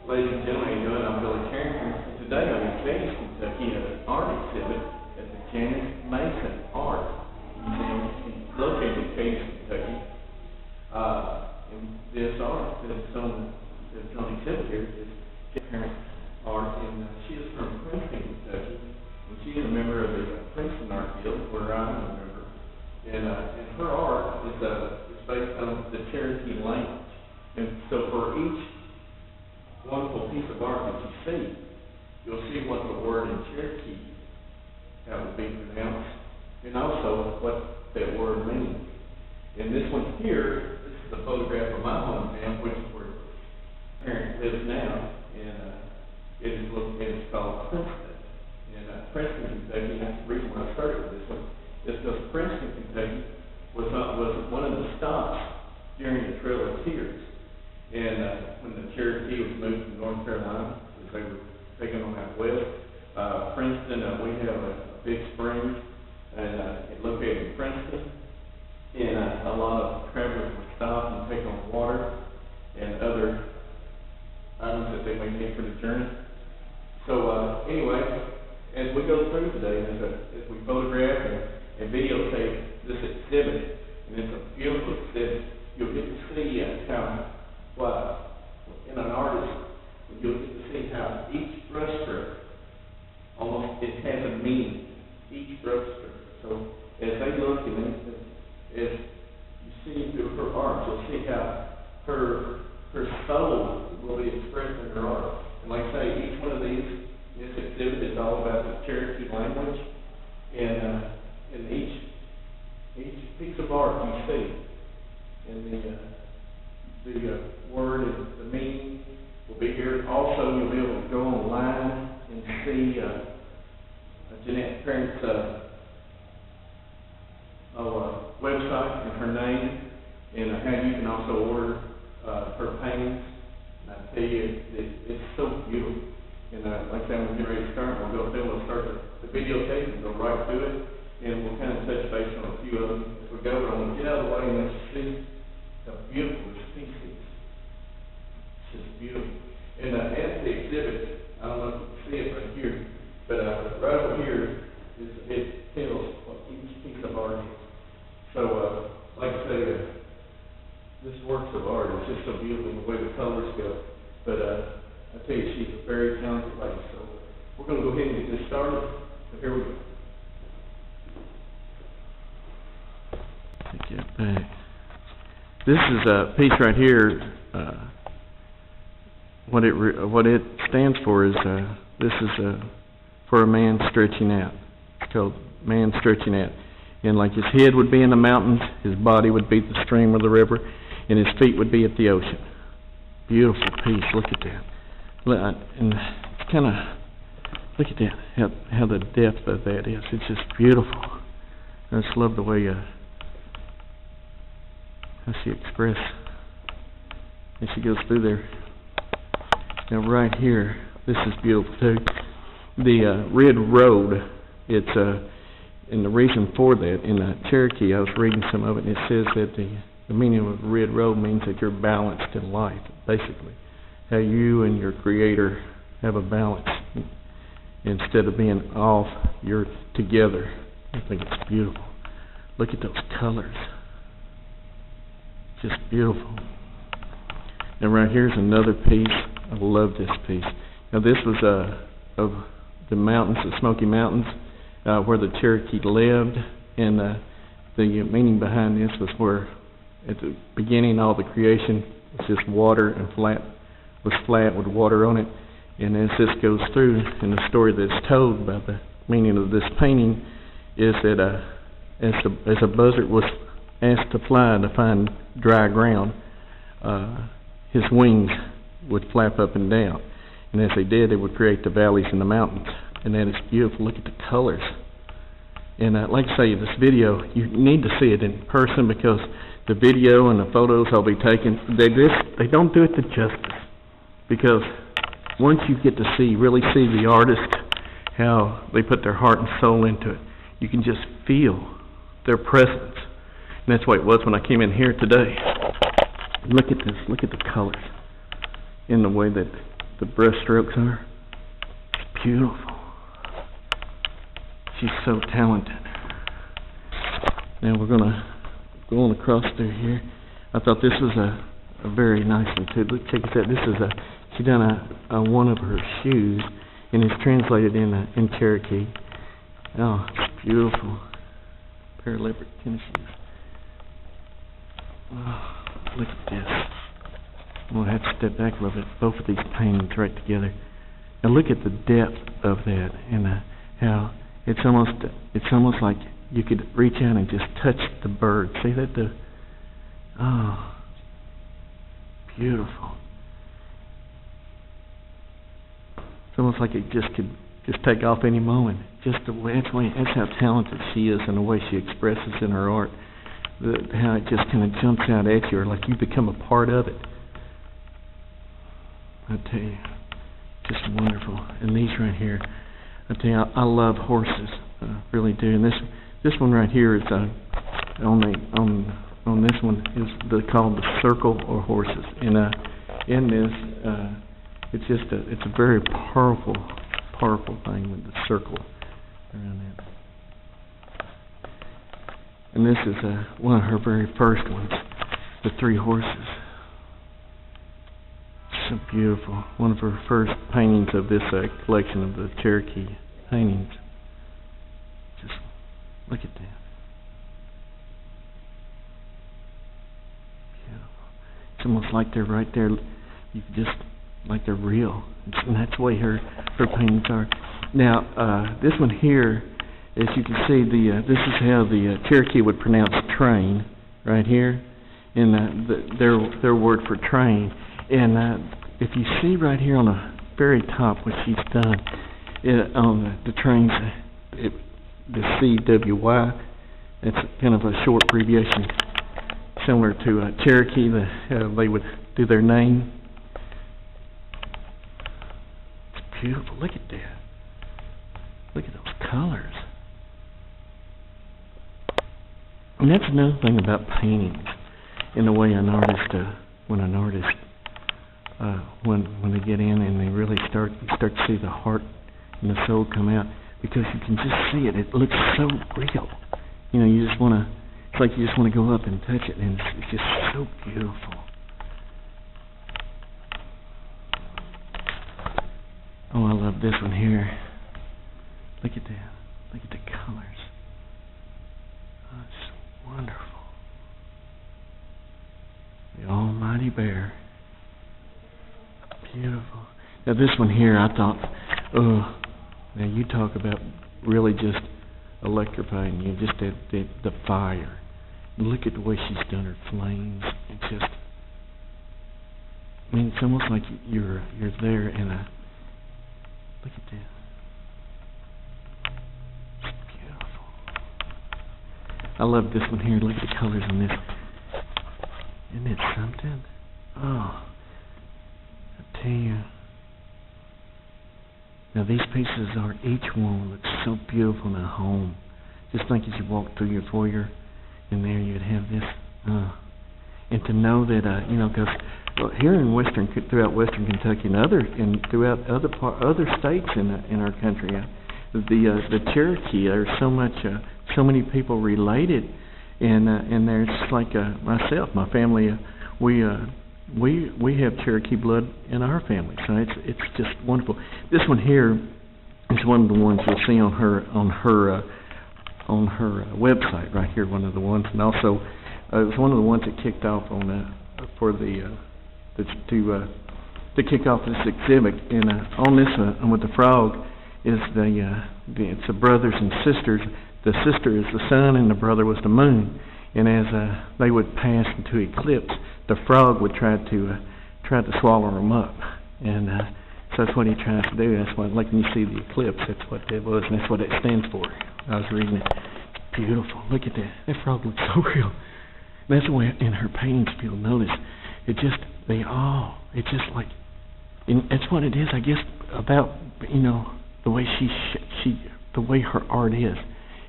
Ladies and gentlemen, I'm Carrington. Today I'm in Cadiz, Kentucky at an art exhibit at the Janice Mason Art Museum located in Cadiz, Kentucky. And this art that's on exhibit here is Jannette Parent art, and she is from Princeton, Kentucky, and she is a member of the Princeton Art Guild, where I'm a member. And her art is based on the Cherokee language. And so for each wonderful piece of art that you see, you'll see what the word in Cherokee, how it would be pronounced, and also what that word means. And this one here, this is a photograph of my hometown, which is where Parent lives now, and it's called Princeton. And Princeton, Kentucky, that's the reason why I started with this one, is because Princeton, Kentucky was one of the stops during the Trail of Tears. And when the Cherokee was moved to North Carolina, as they were taken on out west, Princeton, we have a big spring, and it located in Princeton, and a lot of travelers would stop and take on water and other items that they may need for the journey. So anyway, as we go through today, as we photograph and videotape this exhibit, and it's a beautiful exhibit, you'll get to see how in an artist, you'll get to see how each brushstroke, almost, it has a meaning, each brushstroke. So as they look and as you see through her art, you'll see how her soul will be expressed in her art. And like I say, each one of these, this exhibit is all about the Cherokee language, and each piece of art you see, and the word and the meaning will be here. Also, you'll be able to go online and see Jannette Parent's website and her name, and how you can also order her paintings. And I tell you, it's so beautiful. And like I said, when we get ready to start, we'll start the videotape and go right through it, and we'll kind of touch base on a few of them as we go. But I'm going to get out of the way and let you see how beautiful this piece is. It's just beautiful. And at the exhibit, I don't know if you can see it right here, but right over here, it tells what each piece of art is. So, like I say, this works of art is just so beautiful in the way the colors go. But I tell you, she's a very talented lady. So we're going to go ahead and get this started. So here we go. Take it back. This is a piece right here. What it stands for is this is for a man stretching out. It's called Man Stretching Out. And like his head would be in the mountains, his body would be the stream or the river, and his feet would be at the ocean. Beautiful piece. Look at that. And it's kind of, look at that, how the depth of that is. It's just beautiful. I just love the way how she expresses as she goes through there. Now right here, this is beautiful too. The red road, it's and the reason for that, in Cherokee, I was reading some of it, and it says that the meaning of red road means that you're balanced in life, basically. How you and your Creator have a balance. Instead of being off, you're together. I think it's beautiful. Look at those colors. Just beautiful. And right here's another piece. I love this piece. Now this was of the mountains, the Smoky Mountains, where the Cherokee lived, and the meaning behind this was where at the beginning all the creation was just water and was flat with water on it. And as this goes through, and the story that's told by the meaning of this painting is that as a buzzard was asked to fly to find dry ground, his wings would flap up and down. And as they did, they would create the valleys and the mountains. And that is beautiful. Look at the colors. And like I say, this video, you need to see it in person, because the video and the photos I'll be taking, they don't do it the justice. Because once you get to really see the artist, how they put their heart and soul into it, you can just feel their presence. And that's what it was when I came in here today. Look at this. Look at the colors. In the way that the brush strokes are. It's beautiful. She's so talented. Now we're gonna go on across through here. I thought this was a very nice one too. Look, check this out. This is she done a one of her shoes, and it's translated in Cherokee. Oh, it's beautiful. Pair of leopard tennis shoes. Oh, look at this. I'm gonna have to step back a little bit. Both of these paintings right together. Now look at the depth of that, and how it's almost like you could reach out and just touch the bird. See that? Oh, beautiful. It's almost like it just could take off any moment. Just the way, that's how talented she is, and the way she expresses in her art. How it just kind of jumps out at you, or like you become a part of it. I tell you, just wonderful. And these right here, I tell you, I love horses, really do. And this one right here is on this one is called the circle or horses. And in this, it's a very powerful thing with the circle around that. And this is one of her very first ones, the three horses. So beautiful. One of her first paintings of this collection of the Cherokee paintings. Just look at that. Beautiful. It's almost like they're right there. You just like they're real. And that's the way her paintings are. Now, this one here, as you can see, this is how the Cherokee would pronounce train, right here, in their word for train. And if you see right here on the very top what she's done, on the trains, the CWY, it's kind of a short abbreviation, similar to Cherokee, they would do their name. It's beautiful. Look at that. Look at those colors. And that's another thing about paintings, in the way when they get in and they really start to see the heart and the soul come out, because you can just see it. It looks so real. You know, you just want to. It's like you just want to go up and touch it, and it's just so beautiful. Oh, I love this one here. Look at that. Look at the colors. Oh, it's wonderful. The Almighty Bear. Beautiful. Now this one here, I thought, oh, now you talk about really just electrifying you, just the fire. Look at the way she's done her flames. It just, I mean, it's almost like you're there in a, look at that. It's beautiful. I love this one here. Look at the colors on this. Isn't it something? Oh, I tell you. Now these pieces are, each one looks so beautiful in a home. Just think as you walk through your foyer, and there you'd have this. And to know that, you know, because here in throughout Western Kentucky and throughout other states in our country, the Cherokee, there's so many people related, and there's like myself, my family, we have Cherokee blood in our family, so it's just wonderful. This one here is one of the ones you'll see on her website right here. One of the ones, and also it was one of the ones that kicked off to kick off this exhibit. And on this with the frog is it's the brothers and sisters. The sister is the sun, and the brother was the moon. And as they would pass into eclipse, the frog would try to swallow them up, and so that's what he tries to do. That's what, like when you see the eclipse, that's what that was, and that's what it stands for. I was reading it. It's beautiful. Look at that. That frog looks so real. And that's the way in her paintings, if you'll notice, it's just like, and that's what it is, I guess, about, you know, the way the way her art is.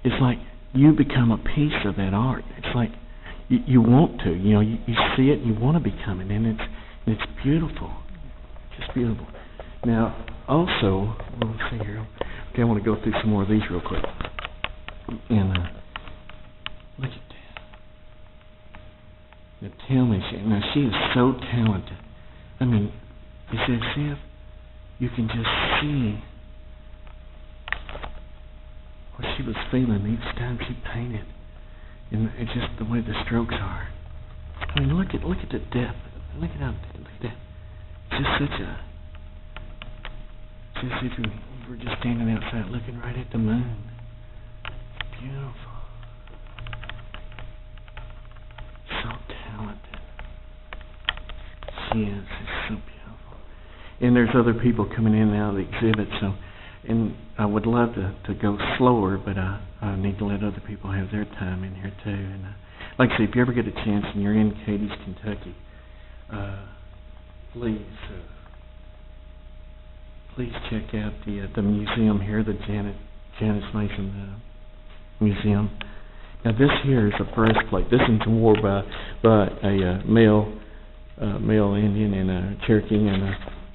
It's like you become a piece of that art. It's like you want to, you know, you see it, you want to become it, and it's beautiful, just beautiful. Now, also, let's see here. Okay, I want to go through some more of these real quick. And look at that. Now, tell me, she is so talented. I mean, it's as if you can just see what she was feeling each time she painted, and it's just the way the strokes are. I mean, look at the depth. Look at that. It's just such a. Just if you were just standing outside looking right at the moon. Beautiful. So talented. She is. It's so beautiful. And there's other people coming in and out of the exhibit, so. And I would love to go slower, but I need to let other people have their time in here too. And like I say, if you ever get a chance and you're in Cadiz, Kentucky, please check out the museum here, the Janice Mason Museum. Now this here is a breastplate. This is worn by a male Indian and a Cherokee,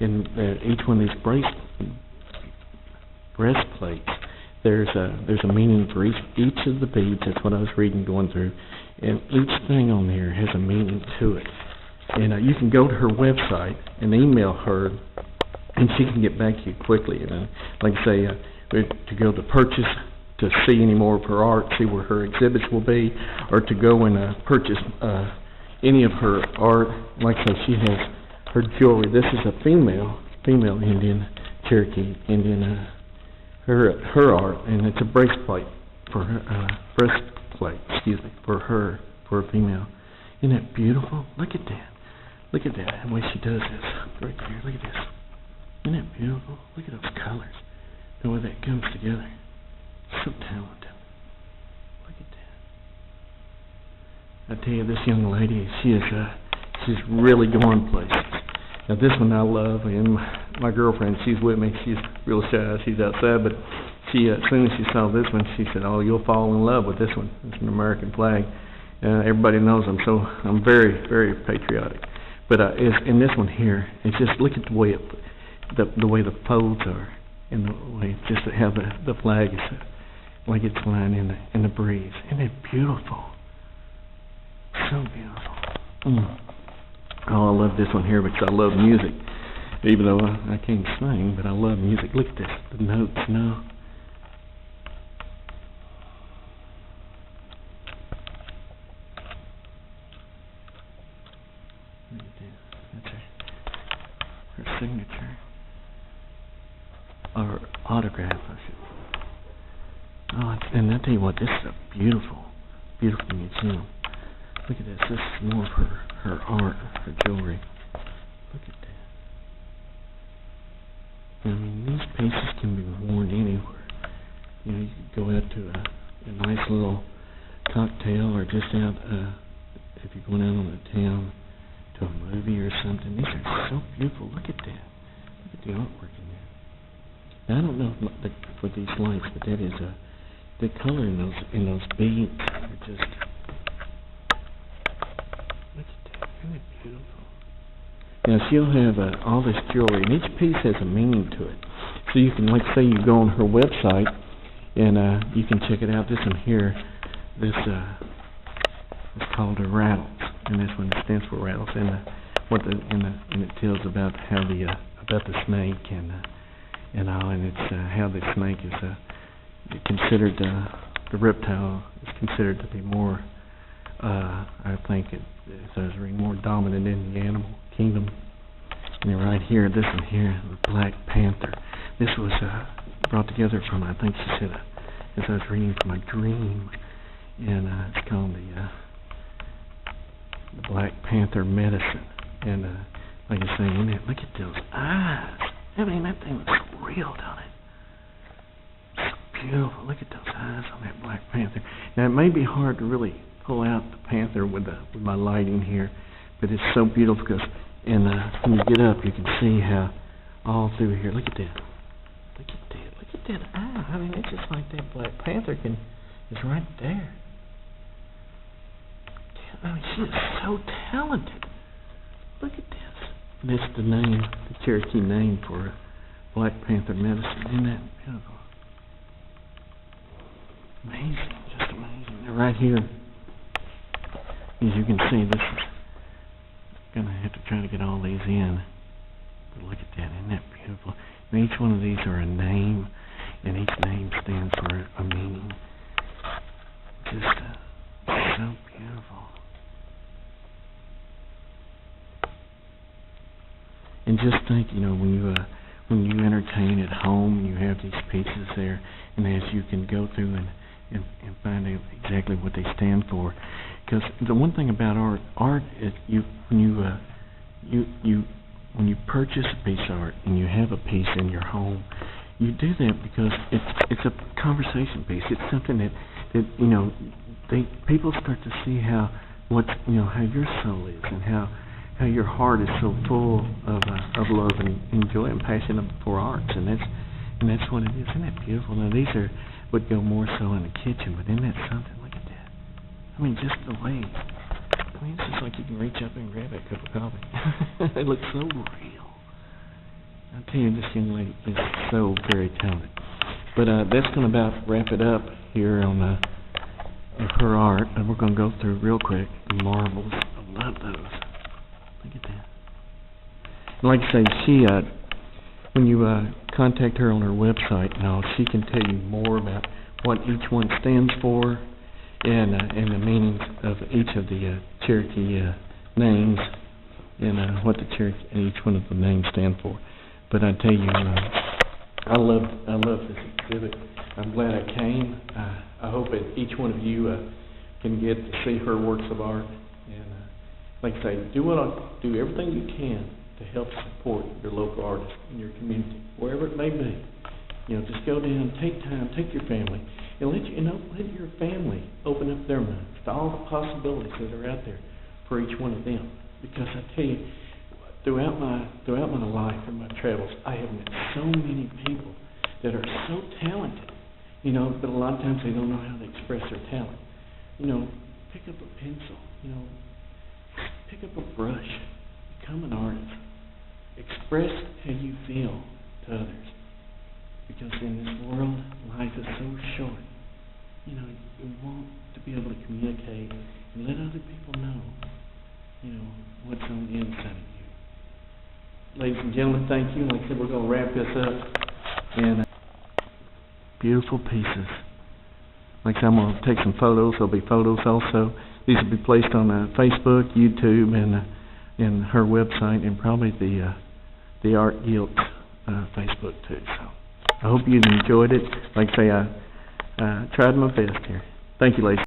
and each one of these breastplates, there's a meaning for each of the beads. That's what I was reading, going through, and each thing on here has a meaning to it. And you can go to her website and email her, and she can get back to you quickly. And like I say, to go to purchase, to see any more of her art, see where her exhibits will be, or to go and purchase any of her art. Like I say, she has her jewelry. This is a female Indian, Cherokee Indian. Her art, and it's a breastplate for her, for a female. Isn't that beautiful? Look at that. Look at that, the way she does this. Right there, look at this. Isn't that beautiful? Look at those colors. The way that comes together. So talented. Look at that. I tell you, this young lady, she's really going places. Now this one I love, and my girlfriend, she's with me. She's real shy. She's outside, but she, as soon as she saw this one, she said, "Oh, you'll fall in love with this one. It's an American flag." Everybody knows I'm very, very patriotic. But in this one here, it's just look at the way the way the folds are, and the way just how the flag is like it's flying in the breeze. Isn't it beautiful? So beautiful. Oh, I love this one here because I love music. Even though I can't sing, but I love music. Look at this, the notes now. Look at this. That's her signature. Or autograph, I should say. Oh, and I tell you what, this is a beautiful, beautiful museum. Look at this. This is more of her art, her jewelry. Look at that. I mean, these pieces can be worn anywhere. You know, you could go out to a nice little cocktail, or just out, if you're going out on the town to a movie or something. These are so beautiful. Look at that. Look at the artwork in there. Now, I don't know for these lights, but that is the color in those beads are just. Isn't it beautiful? Now she'll have all this jewelry, and each piece has a meaning to it. So you can, like, say you go on her website, and you can check it out. This one here, this is called a rattles, and this one stands for rattles. And and it tells about how about the snake and all, and it's how the snake is considered the reptile is considered to be more. I think it's more dominant in the animal kingdom. And then right here, this one here, the Black Panther. This was brought together from, I think she said, as I was reading from a dream, and it's called the Black Panther medicine. And like I say, look at those eyes. I mean, that thing looks real, don't it? So beautiful. Look at those eyes on that Black Panther. Now, it may be hard to really pull out the panther with my lighting here, but it's so beautiful because, and when you get up, you can see how all through here. Look at that! Look at that! Look at that eye! I mean, it's just like that Black Panther is right there. I mean, she is so talented. Look at this. That's the name, the Cherokee name for Black Panther medicine. Isn't that beautiful? Amazing, just amazing. Now right here, as you can see, this is gonna have to try to get all these in. But look at that, isn't that beautiful? And each one of these are a name, and each name stands for a meaning. Just so beautiful. And just think, when you entertain at home, you have these pieces there, and as you can go through and find out exactly what they stand for. Because the one thing about art is when you purchase a piece of art and you have a piece in your home, you do that because it's a conversation piece. It's something that people start to see how your soul is, and how your heart is so full of love and joy and passion for arts, and that's what it is. Isn't that beautiful? Now these would go more so in the kitchen, but isn't that something? Look at that. I mean, just the way. It's just like you can reach up and grab a cup of coffee. They look so real. I tell you, this young lady is so very talented. But that's going to about wrap it up here on her art, and we're going to go through real quick the marbles. I love those. Look at that. And like I say, she, when you contact her on her website now, she can tell you more about what each one stands for and the meanings of each of the Cherokee names and what each one of the names stand for. But I tell you, I love this exhibit. I'm glad I came. I hope that each one of you can get to see her works of art. And like I say, do everything you can to help support your local artists in your community, wherever it may be. Just go down, take time, take your family, and let your family open up their minds to all the possibilities that are out there for each one of them. Because I tell you, throughout my life and my travels, I have met so many people that are so talented, but a lot of times they don't know how to express their talent. Pick up a pencil, pick up a brush, become an artist, express how you feel to others. Because in this world, life is so short. You want to be able to communicate and let other people know, what's on the inside of you. Ladies and gentlemen, thank you. Like I said, we're going to wrap this up. And beautiful pieces. Like I said, I'm going to take some photos. There'll be photos also. These will be placed on Facebook, YouTube, and her website, and probably the Art Guild Facebook too. So I hope you enjoyed it. Like I say, I tried my best here. Thank you, ladies.